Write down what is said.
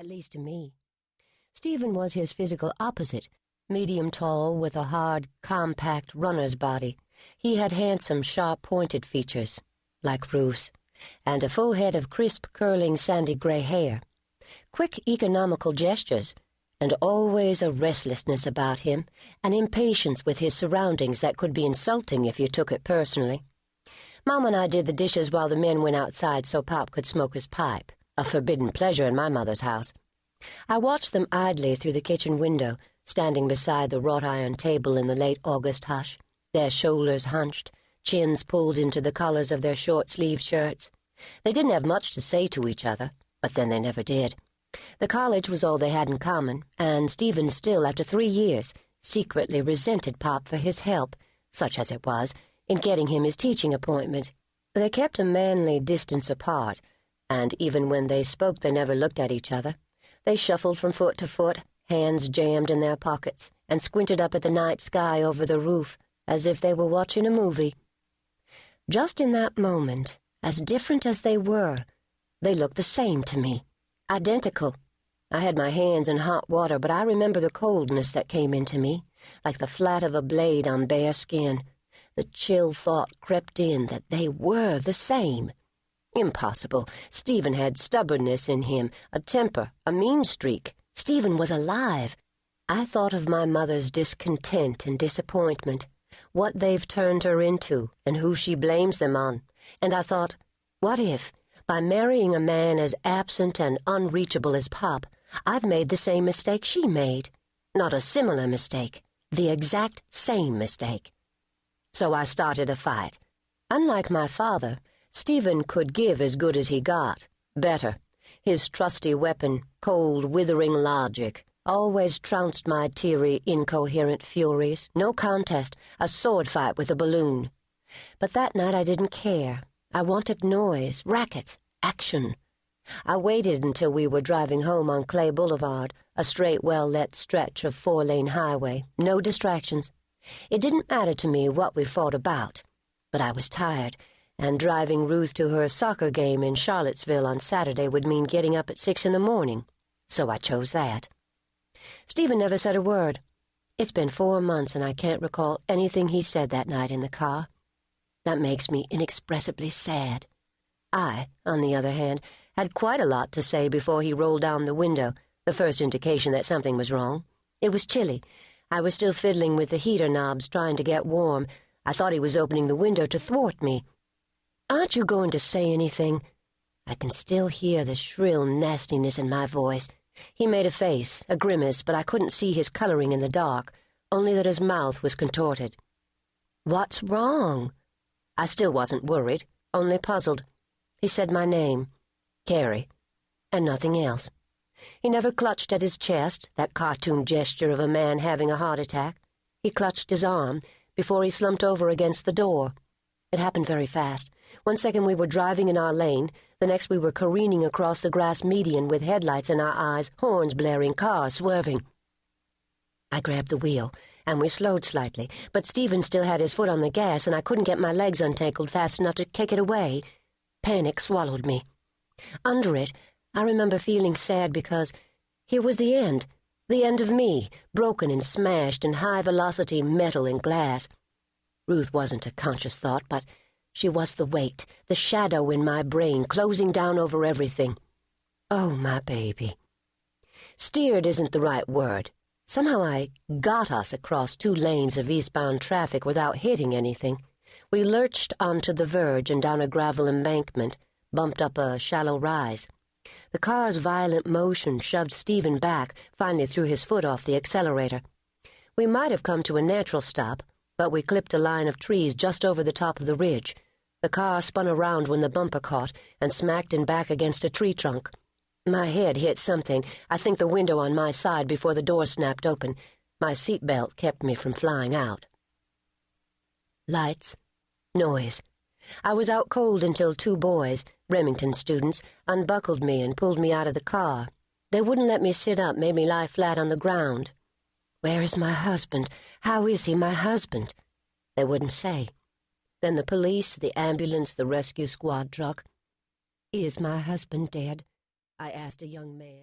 at least to me. Stephen was his physical opposite, medium tall with a hard, compact runner's body. He had handsome, sharp-pointed features, like Ruth's, and a full head of crisp, curling, sandy gray hair. Quick, economical gestures, and always a restlessness about him, an impatience with his surroundings that could be insulting if you took it personally. Mom and I did the dishes while the men went outside so Pop could smoke his pipe, a forbidden pleasure in my mother's house. I watched them idly through the kitchen window, standing beside the wrought-iron table in the late August hush, their shoulders hunched, chins pulled into the collars of their short-sleeved shirts. They didn't have much to say to each other, but then they never did. The college was all they had in common, and Stephen still, after 3 years, secretly resented Pop for his help, such as it was, in getting him his teaching appointment. They kept a manly distance apart, and even when they spoke they never looked at each other. They shuffled from foot to foot, hands jammed in their pockets, and squinted up at the night sky over the roof, as if they were watching a movie. Just in that moment, as different as they were, they looked the same to me. Identical. I had my hands in hot water, but I remember the coldness that came into me, like the flat of a blade on bare skin. The chill thought crept in that they were the same. Impossible. Stephen had stubbornness in him, a temper, a mean streak. Stephen was alive. I thought of my mother's discontent and disappointment, what they've turned her into and who she blames them on, and I thought, what if, by marrying a man as absent and unreachable as Pop, I've made the same mistake she made? Not a similar mistake, the exact same mistake. So I started a fight. Unlike my father, Stephen could give as good as he got, better. His trusty weapon, cold, withering logic, always trounced my teary, incoherent furies. No contest, a sword fight with a balloon. But that night I didn't care. I wanted noise, racket, action. I waited until we were driving home on Clay Boulevard, a straight, well-lit stretch of 4-lane highway, no distractions. It didn't matter to me what we fought about, but I was tired, and driving Ruth to her soccer game in Charlottesville on Saturday would mean getting up at 6 in the morning, so I chose that. Stephen never said a word. It's been 4 months and I can't recall anything he said that night in the car. That makes me inexpressibly sad. I, on the other hand, had quite a lot to say before he rolled down the window, the first indication that something was wrong. It was chilly. I was still fiddling with the heater knobs, trying to get warm. I thought he was opening the window to thwart me. "Aren't you going to say anything?" I can still hear the shrill nastiness in my voice. He made a face, a grimace, but I couldn't see his coloring in the dark, only that his mouth was contorted. "What's wrong?" I still wasn't worried, only puzzled. He said my name, Carrie, and nothing else. He never clutched at his chest, that cartoon gesture of a man having a heart attack. He clutched his arm before he slumped over against the door. It happened very fast. 1 second we were driving in our lane, the next we were careening across the grass median with headlights in our eyes, horns blaring, cars swerving. I grabbed the wheel, and we slowed slightly, but Stephen still had his foot on the gas, and I couldn't get my legs untangled fast enough to kick it away. Panic swallowed me. Under it, I remember feeling sad because here was the end of me, broken and smashed in high-velocity metal and glass. Ruth wasn't a conscious thought, but she was the weight, the shadow in my brain, closing down over everything. Oh, my baby. Steered isn't the right word. Somehow I got us across 2 lanes of eastbound traffic without hitting anything. We lurched onto the verge and down a gravel embankment, bumped up a shallow rise. The car's violent motion shoved Stephen back, finally threw his foot off the accelerator. We might have come to a natural stop, but we clipped a line of trees just over the top of the ridge. The car spun around when the bumper caught and smacked in back against a tree trunk. My head hit something, I think the window on my side before the door snapped open. My seatbelt kept me from flying out. Lights. Noise. I was out cold until 2 boys, Remington students, unbuckled me and pulled me out of the car. They wouldn't let me sit up, made me lie flat on the ground. "Where is my husband? How is he, my husband?" They wouldn't say. Then the police, the ambulance, the rescue squad truck. "Is my husband dead?" I asked a young man.